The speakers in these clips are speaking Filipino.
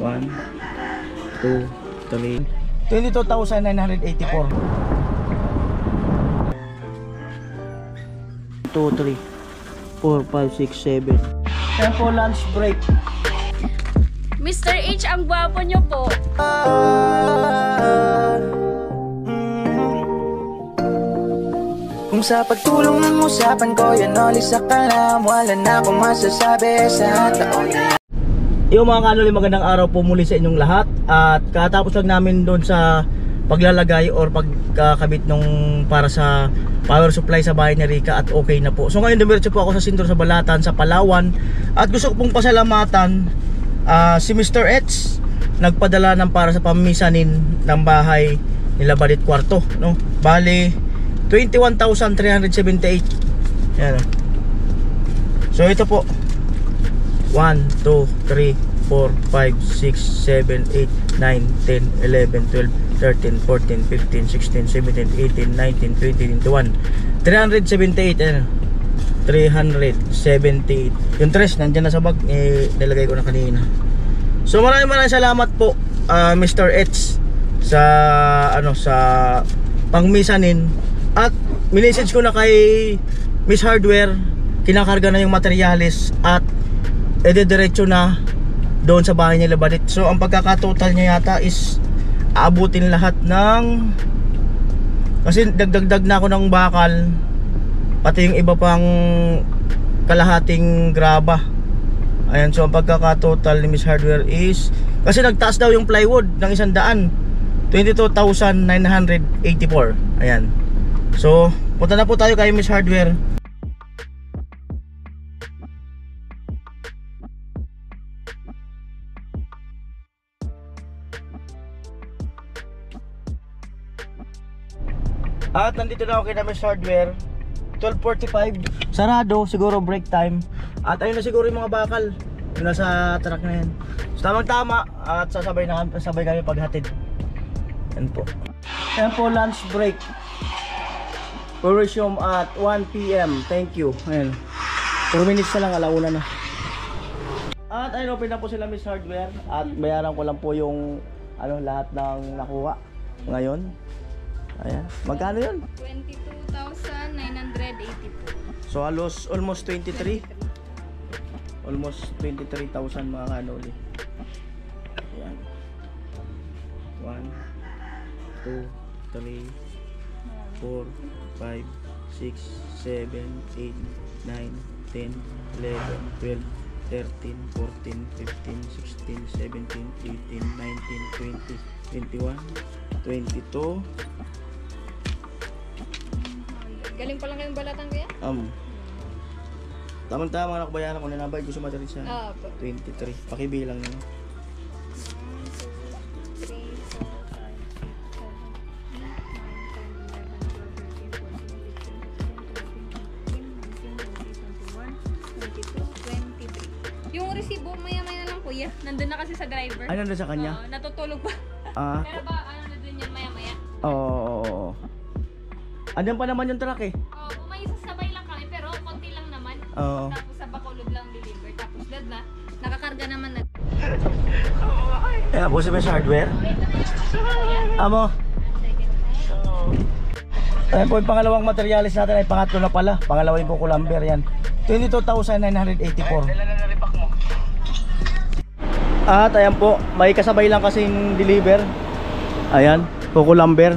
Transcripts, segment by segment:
1, 2, 3. 22,984. 2, 3, 4, 5, 6, 7. Ayan po, lunch break. Mr. H, ang gwapo nyo po. Kung sa pagtulong ng usapan ko, yan ulit sa kalam. Wala na akong masasabi sa taon na. Yung mga kanuli, magandang araw po muli sa inyong lahat. At katapos lang namin doon sa paglalagay or pagkakabit nung para sa power supply sa bahay ni Rica at okay na po. So ngayon dumiretso po ako sa sentro sa Balatan, sa Palawan. At gusto ko pong pasalamatan si Mr. H. Nagpadala ng para sa pamimisanin ng bahay nila Badit Kwarto, no? Bali 21,378. Yan. So ito po 1, 2, 3, 4, 5, 6, 7, 8, 9, 10, 11, 12, 13, 14, 15, 16, 17, 18, 19, 20, 21, 378. Ano? 378. Yung tres nandyan na sa bag, nilagay ko na kanina. So maraming salamat po Mr. H sa sa pangmisanin. At minessage ko na kay Miss Hardware, kinakarga na yung materials at diretso na doon sa bahay nila Badit. So ang pagkakatotal niya yata is aabutin lahat ng, kasi dagdag na ako ng bakal, pati yung iba pang kalahating graba. Ayan, so ang pagkakatotal ni Miss Hardware is, kasi nagtaas daw yung plywood ng 100, 22,984. Ayan. So punta na po tayo kay Miss Hardware. At nandito na ako kay Miss Hardware. 12:45. Sarado, siguro break time. At ayun na siguro yung mga bakal. Yung nasa truck na yan. So tamang tama. At sabay kami paghatid. Yan po. Yan po, lunch break. We'll resume at 1 PM. Thank you. Ayan. 4 minutes na lang, alauna na. At ayun, open na po sila Miss Hardware. At bayaran ko lang po yung lahat ng nakuha ngayon. Ayan. Magkano yun? 22,982. So almost 23. Almost 23,000 mga kanuli. Ayan. 1, 2, 3, 4, 5, 6, 7, 8, 9, 10, 11, 12, 13, 14, 15, 16, 17, 18, 19, 20, 21, 22. Galing pa lang kayong balatan kaya? Tama-tama na bayaran ko na nabayad ko sa material sa 23. Pakibilang nyo. 1, 2, 3, 4, 5, 6, 7, 8, 9, 10, 11, 12, 13, 14, 15, 16, 17, 18, 19, 20, 21, 22, 23. Yung resibo maya-maya lang kuya. Nandun na kasi sa driver. Ay, nandun sa kanya? Natutulog pa. Pero ba, nandun yan maya-maya? Oo. Andyan pa naman yung truck eh. Oo, may sasabay lang kami pero konti lang naman. Oo. Tapos sa Bacolod lang deliver. Tapos dadla, nakakarga naman na. Ayan po si Miss Hardware. Amo. Ayan po yung pangalawang materialis natin ay pangatlo na pala. Pangalawa yung buko lumber yan. 22,984. At ayan po, may kasabay lang kasing deliver. Ayan, buko lumber.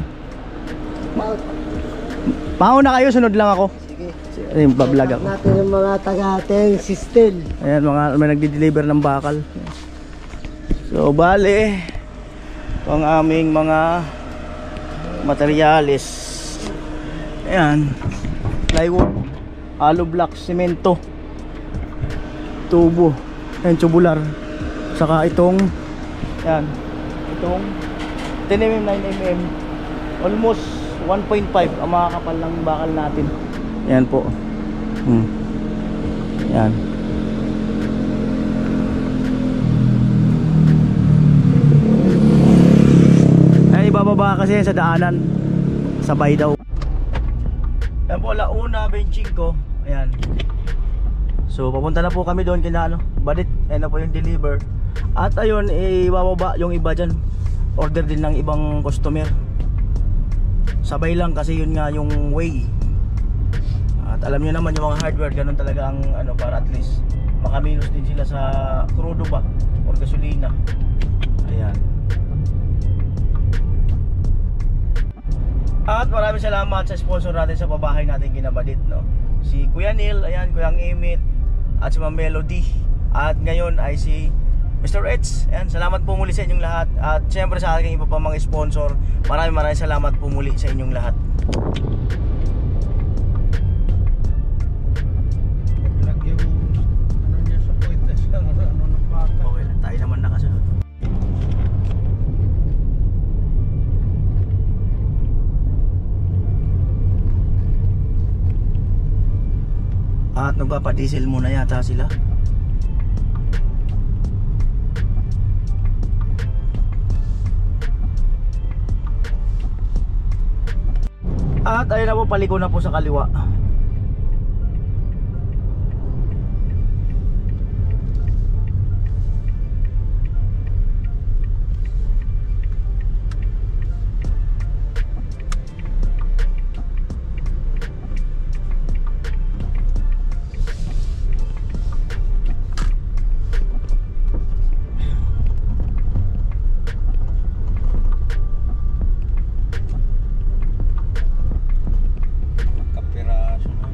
Pauna kayo, sunod lang ako. Sige. Ayun, bablog ako. Natin yung mga taga-ating system. Ayan, may nagdi-deliver ng bakal. So, bale, ang aming mga materialis. Ayan, plywood, hollow block, semento, tubo, ayan, tubular. Saka itong, ayan, itong 10mm, 9mm, almost 1.5 ang mga kapal ng bakal natin. Yan po. Yan. Ay, ibababa kasi sa daanan. Sabay daw. Yan po, Launa, benching ko. Ayan. So, papunta na po kami doon kina Badit. Ayan na po yung deliver. At ayun, ibababa yung iba dyan. Order din ng ibang customer. Sabay lang kasi yun nga yung way. At alam niyo naman yung mga hardware, ganun talaga ang ano, para at least makaminus din sila sa crudo ba or gasolina. Ayan. At maraming salamat sa sponsor natin sa pabahay natin kinabadit, no? Si Kuya Neil, ayan, Kuya Emit, at si Ma'am Melody. At ngayon ay si Mr. Eds. Ayan, salamat po muli sa inyong lahat. At syempre sa aking iba pa mga sponsor, maraming salamat po muli sa inyong lahat. Nag yung ano niya sa pointes lang, ano ng baka. Okay lang, tayo naman nakasunod. At nagpapadiesel muna yata sila. At ayun na po, paliko na po sa kaliwa. Kapiraso na.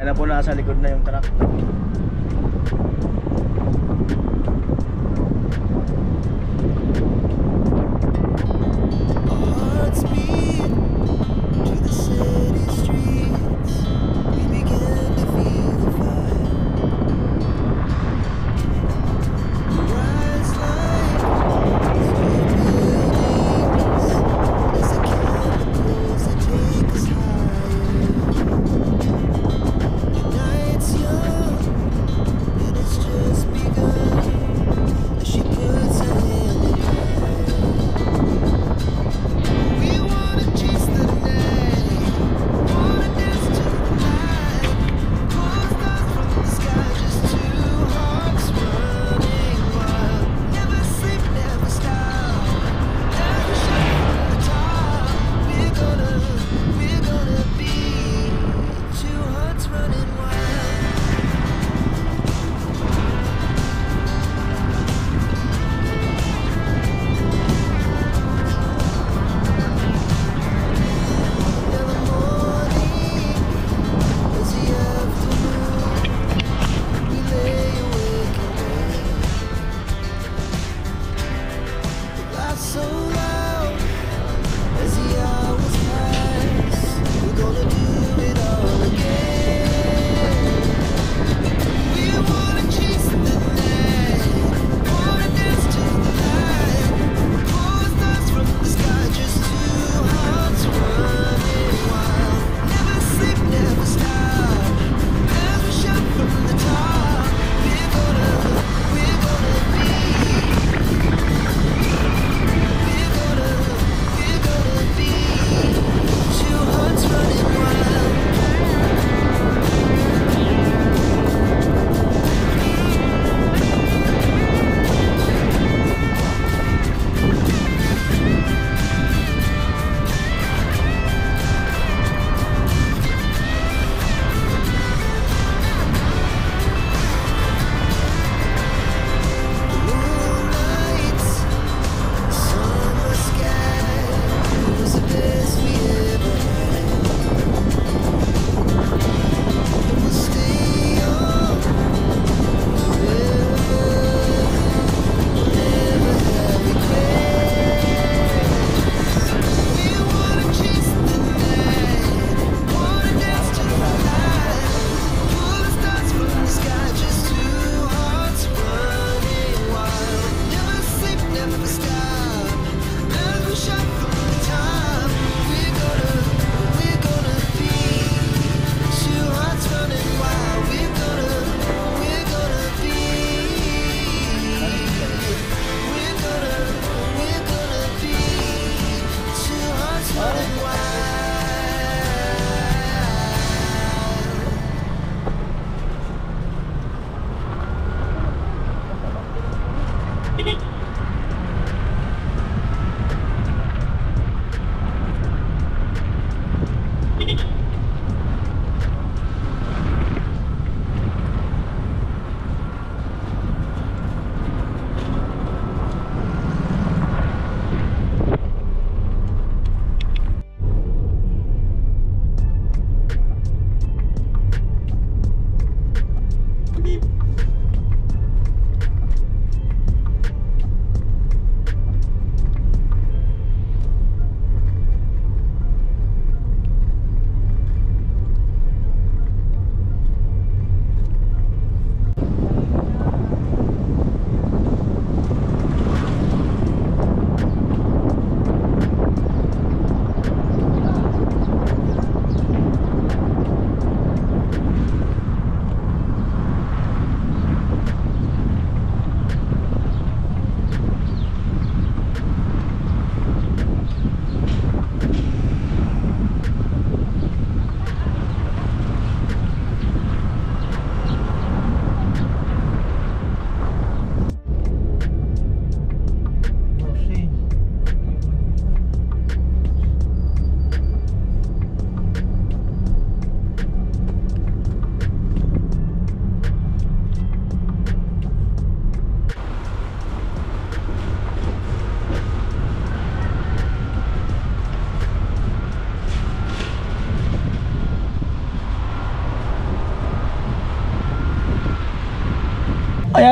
Ayan na po, nasa likod na yung truck. It's young, and it's just begun.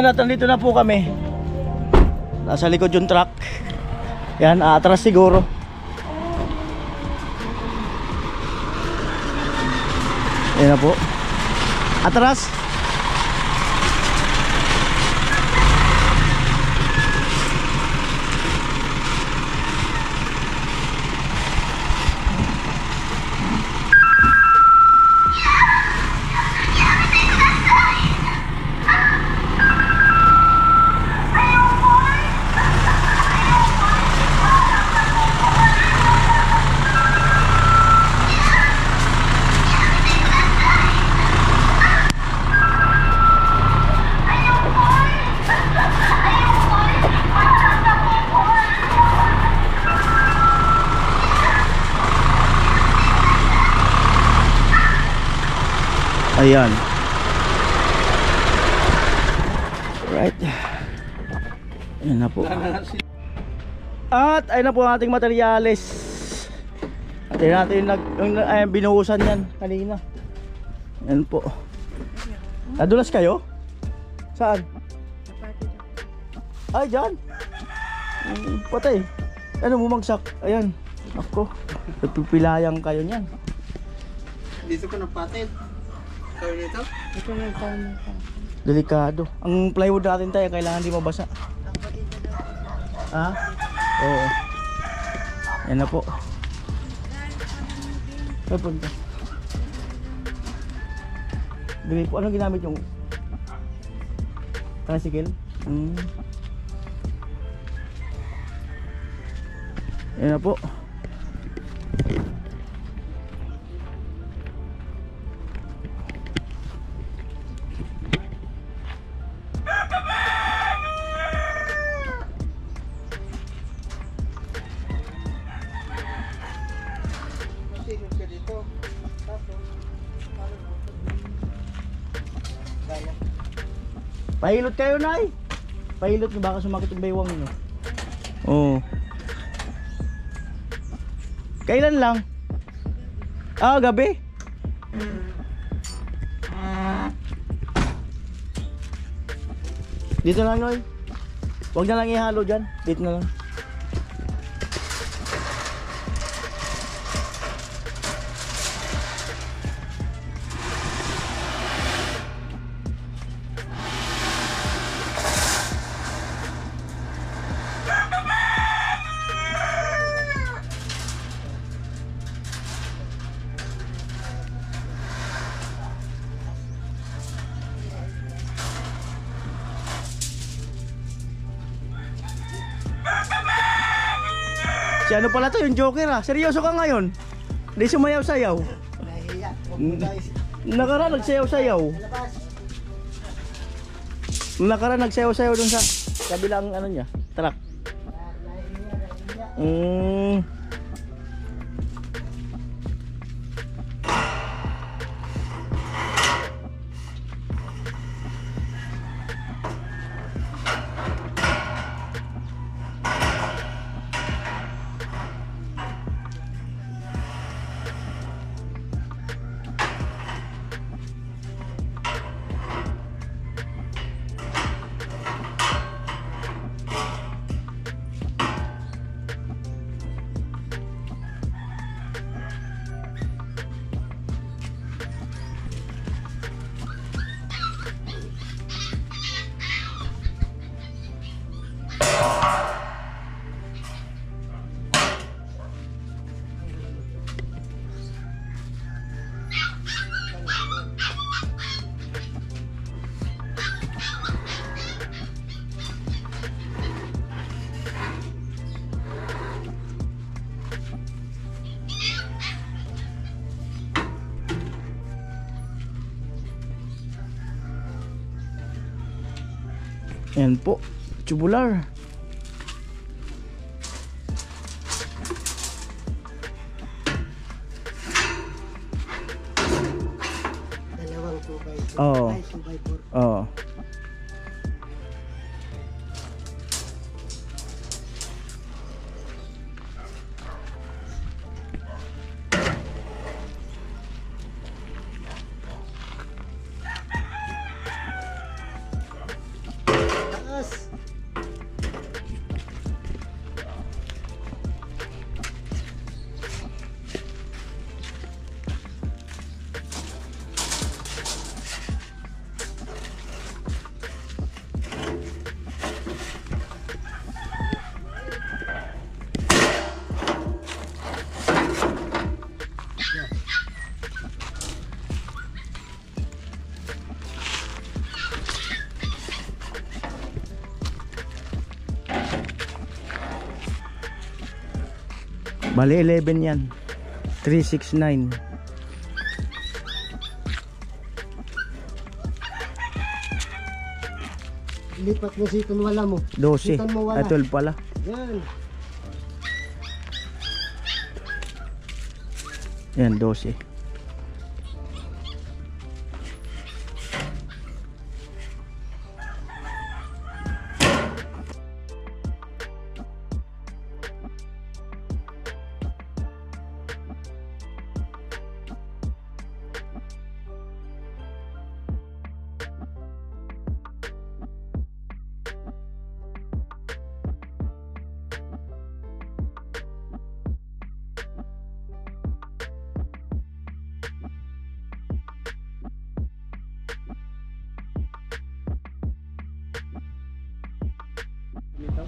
Yan, at nandito na po kami. Nasa likod yung truck. Yan, atras siguro. Yan na po. Atras. Ayan. Right. Ayan na po. At ayun na po ang ating materyales. At ayun natin binuhusan yan kanina. Ayan po. Nadulas kayo? Saan? Ay, dyan. Patay. Ano, bumagsak. Ayan. Ako. Nagpipilayang kayo niyan. Dito ko napatid. Kaya dito? Delikado. Ang plywood natin tayo, kailangan di mabasa. Ha? Oo. Yan na po. Ay, punta. Dili po. Anong ginamit yung tricycle? Yan na po. Pahilot kayo, Nay. Pahilot nyo, baka sumakit yung baywang nyo. Oo. Kailan lang? Ah, gabi. Dito lang, Noy. Huwag na lang ihalo dyan. Dito na lang. Si ano pala to, yung Joker ah. Seryoso ka ngayon? Di sumayaw-sayaw. Nakaraan nagsayaw-sayaw. Nakaraan nagsayaw-sayaw dun sa kabilang ano niya, truck. Ayan po, tubular. Dalawang 2x4. Oo. Ay, 2x4. Oo. Bali 11 yan. 369. Lipat mo siton wala mo. 12. Siton mo wala. 12 pala. Yan. Yan, 12.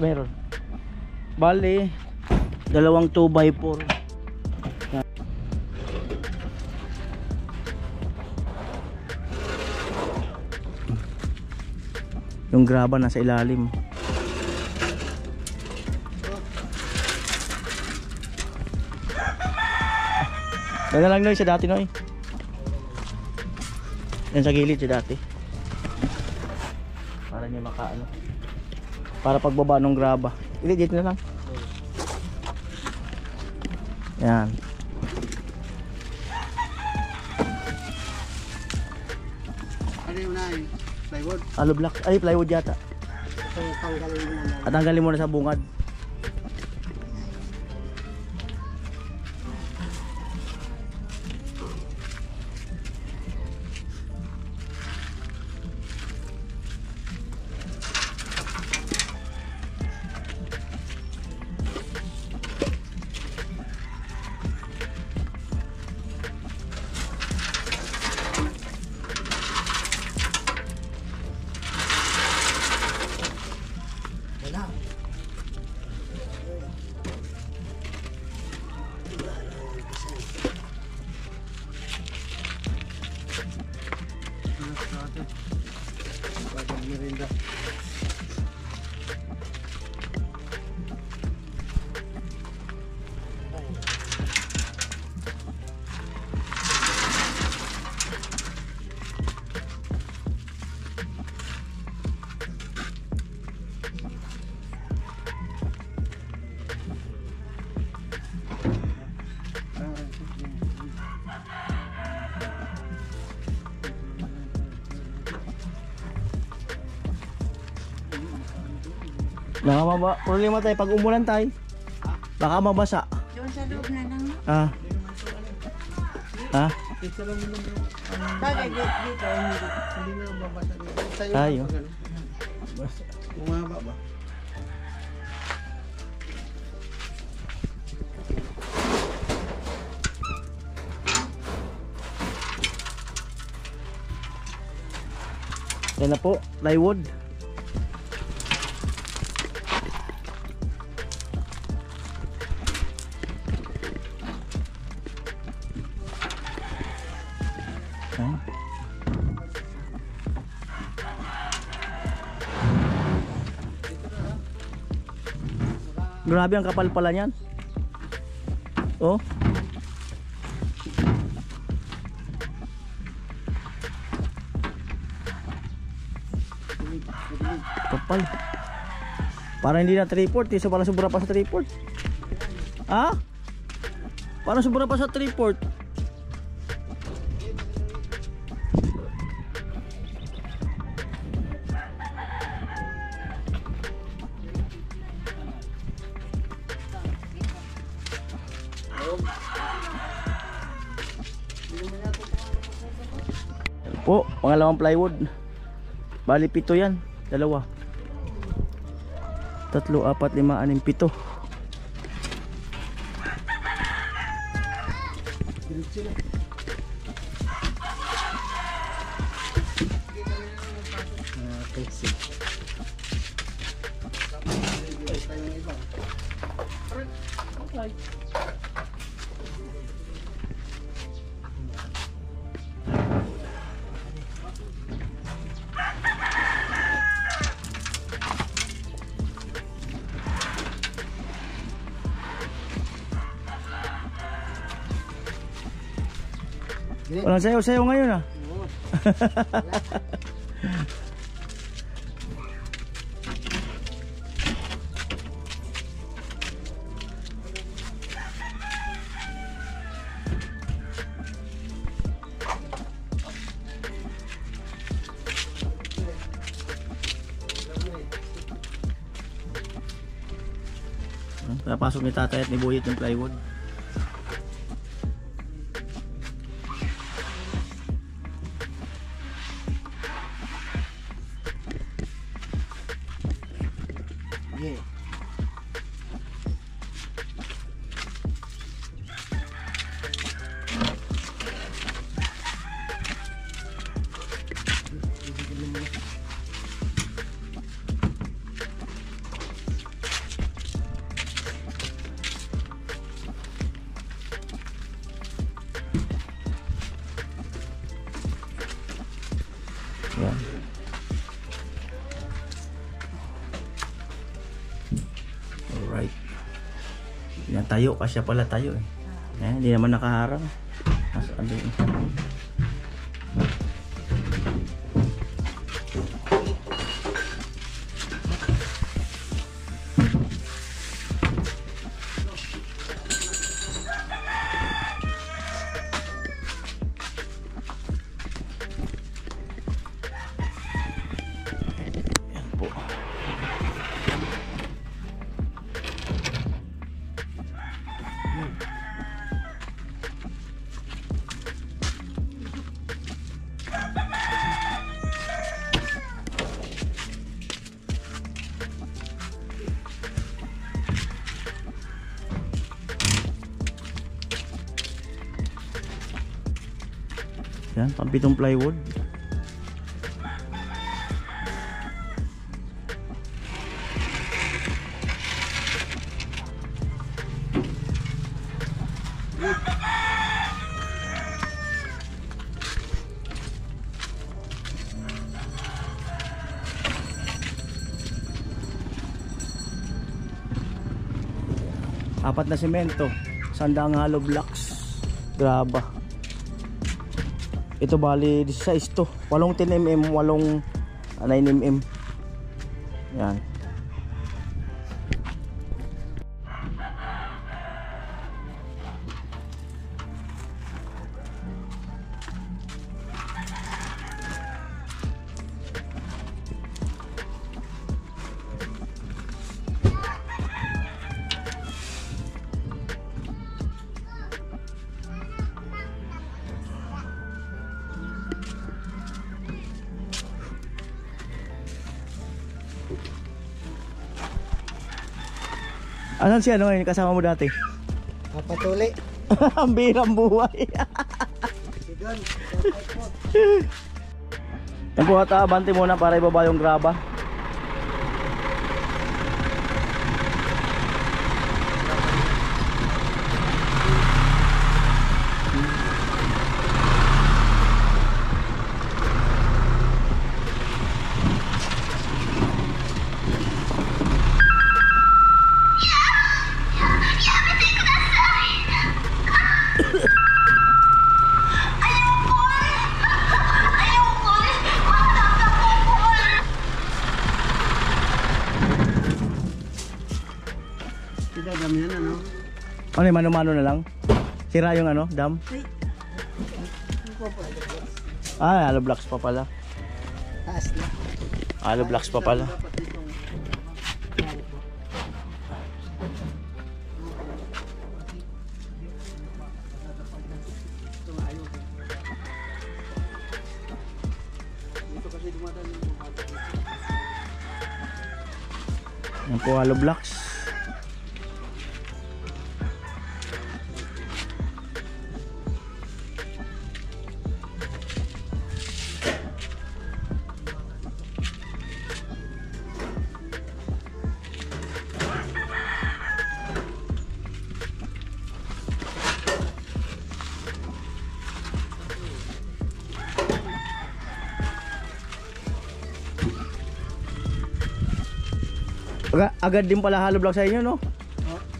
Meron. Bali, dalawang 2x4. Yung graba nasa ilalim. Yan na lang Noy, sa dati Noy. Yan sa gilid sa dati. Para niya makaano. Para pagbaba ng graba. Hindi, dito na lang. Yan. Ano yung unahin? Plywood? Alo block. Ay, plywood yata. So, tanggalin mo naman. At tanggalin mo na sa bungad. Merinda. Nakababa. Problema tayo pag umulan tayo. Baka mabasa. Doon sa loob na lang. Ah. Ha? Bagay dito. Hindi na babasa dito. Sa'yo Tayo. pag ano? Bumaba ba? Yan na po. Plywood. Ah. Grabe ang kapal pala niyan. Oh. Kapal. Para hindi na 3/4, so para sobra pa sa 3/4. Ah? Para sobra pa sa 3/4. Po, pangalawang plywood. Bali 7 yan. 2 3, 4, 5, 6, 7. Walang sayo-sayo ngayon ah. Oo. Napasok ni tatay at ni Buyit yung plywood. Yeah. Yan. Alright. Yan tayo, kasya pala tayo eh. Hindi naman nakaharang. Nasaan din? Yan po. Yan, pampitong plywood. Apat na semento, sandang hollow blocks, graba. Ito bali 16 to, 8 10mm, 8 9mm. Yan. Asan si ano ngayon kasama mo dati? Papatuli. Ang birang buhay. Sigon. Yan po at abante muna para ibaba yung graba. Dam yan ano? Ano yung mano-mano na lang? Sira yung ano, dam? Ah, hollow blocks pa pala. Taas na. Hollow blocks pa pala. Yan po hollow blocks. Agad din pala hollow blocks sa inyo, no?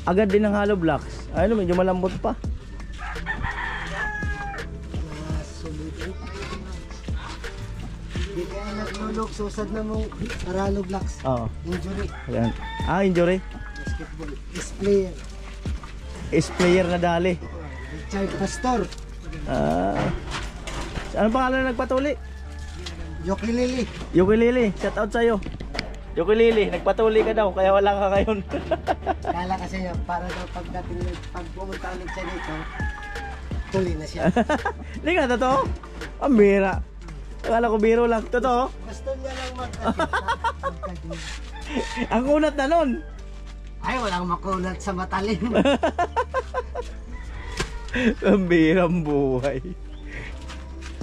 Agad din ng hollow blocks. Ayun, medyo malambot pa. Manok, susad na mo. Aralo Blacks. Oo. Injury. Ayan. Injury. Basketball. Is-player. Is-player na dali. Richard Pastor. Ano pangalan na nagpatuli? Yoki-lili. Ukulele, shout out sa'yo. Ukulele, nagpatuli ka daw, kaya wala ka ngayon. Kala kasi niya, para daw pag pumunta ulit siya dito, tuloy na siya. Hindi nga, totoo? Ang bira. Akala ko biro lang. Totoo? Gusto niya lang magkadyo. Ang kunat na nun. Ay, walang makunat sa matalim. Ang birang buhay.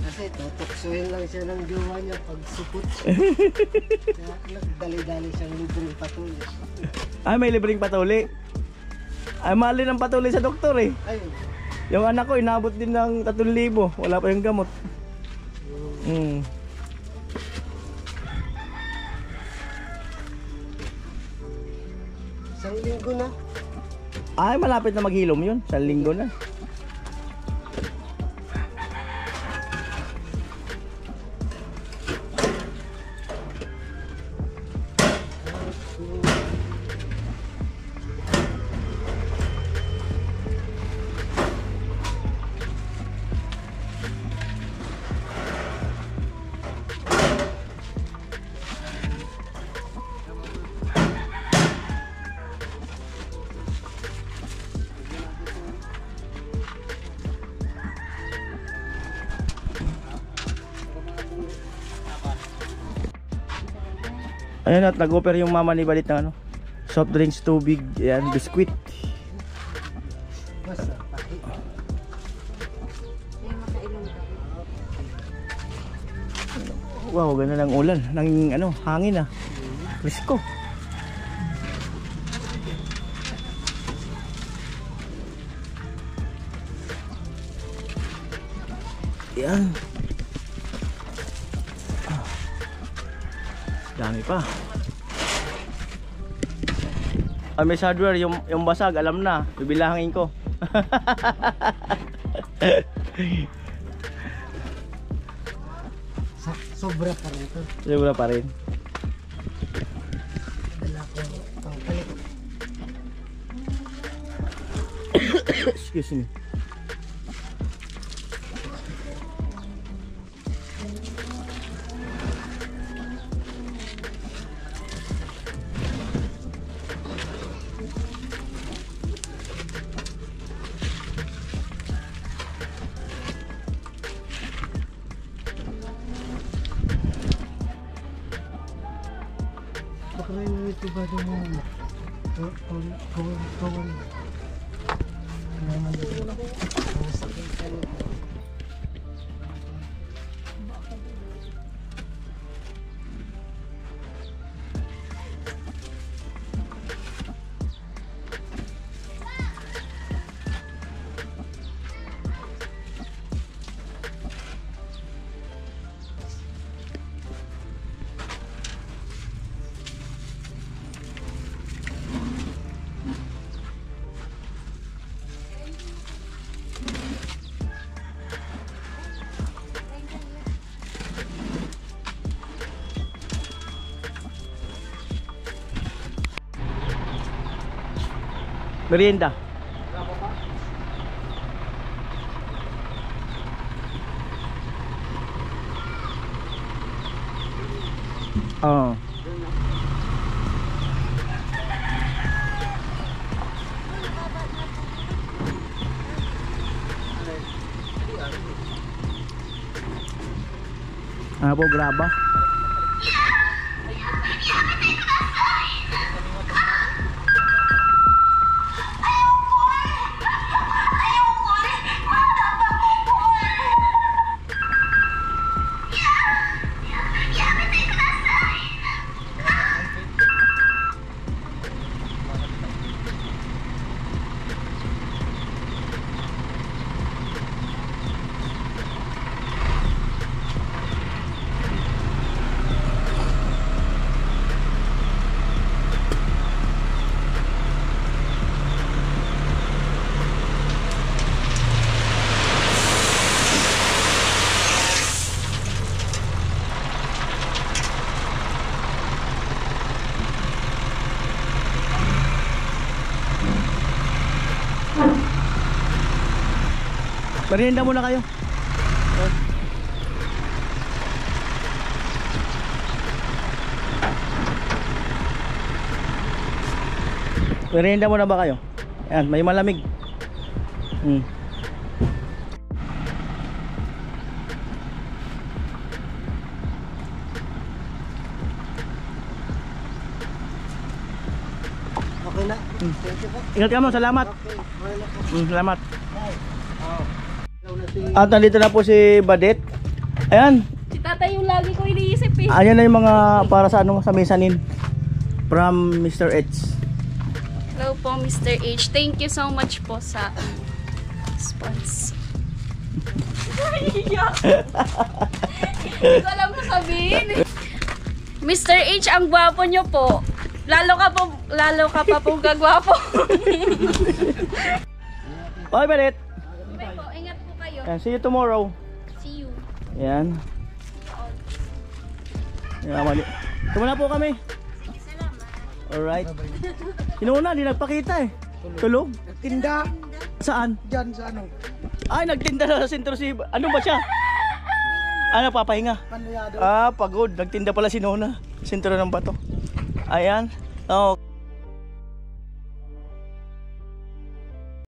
Kasi tutuksuhin lang siya ng jowa niya pag supot. Kaya nagdali-dali siyang libreng patuloy. Ay, may libreng patuli. Ay, mahal din ang patuli sa doktor eh. Ay, Yung anak ko, inabot din ng 3,000. Wala pa yung gamot. isang linggo na. Ay, malapit na maghilom yun. Sa linggo na. Ayun at nag-offer yung mama ni Balit ng ano, soft drinks, tubig, yan, biskwit. Basta, pati. Yung makainom ka. Wow, ganda ng ulan, ng ano, hangin ah. Presko. Yan. Dami pa. May hardware, yung basag, alam na. Bibilangin ko. Sobra pa rin ito. Siguro pa rin. Dala ko pangpalit. Excuse me. Baka rin ito ba ito mo? Kawal. Naman ito. Ang sakit ka rin. Merienda. Oh. Ano po, graba? Merienda muna kayo. Merienda muna ba kayo? Ayan, may malamig. Okay na. Thank you po. Ingat ka mo, salamat. Okay. Okay na po. Salamat. Hello na si... At nandito na po si Badet. Ayan, Si tatay yung lagi ko iniisip eh. ayan na yung mga para sa ano sa mesanin from Mr. H. Hello po, Mr. H. Thank you so much po sa sponsor. Hindi ko alam na sabihin. Mr. H, ang gwapo nyo po. Lalo ka pa po gagwapo. Okay, Badet. Bye po, ingat po kayo. Ayan, see you tomorrow. See you. Ayan. Ayan, mali. Tumula po kami. Sige, salamat. Alright. Inuna, di nagpakita eh. Tulog. Tinda. Saan? Diyan sa ano. Ay, nagtinda na sa sentro si... Ano ba siya? Ano, papahinga? Panayado. Ah, pagod. Nagtinda pala si Nona. Sentro ng bato. Ayan. Oh.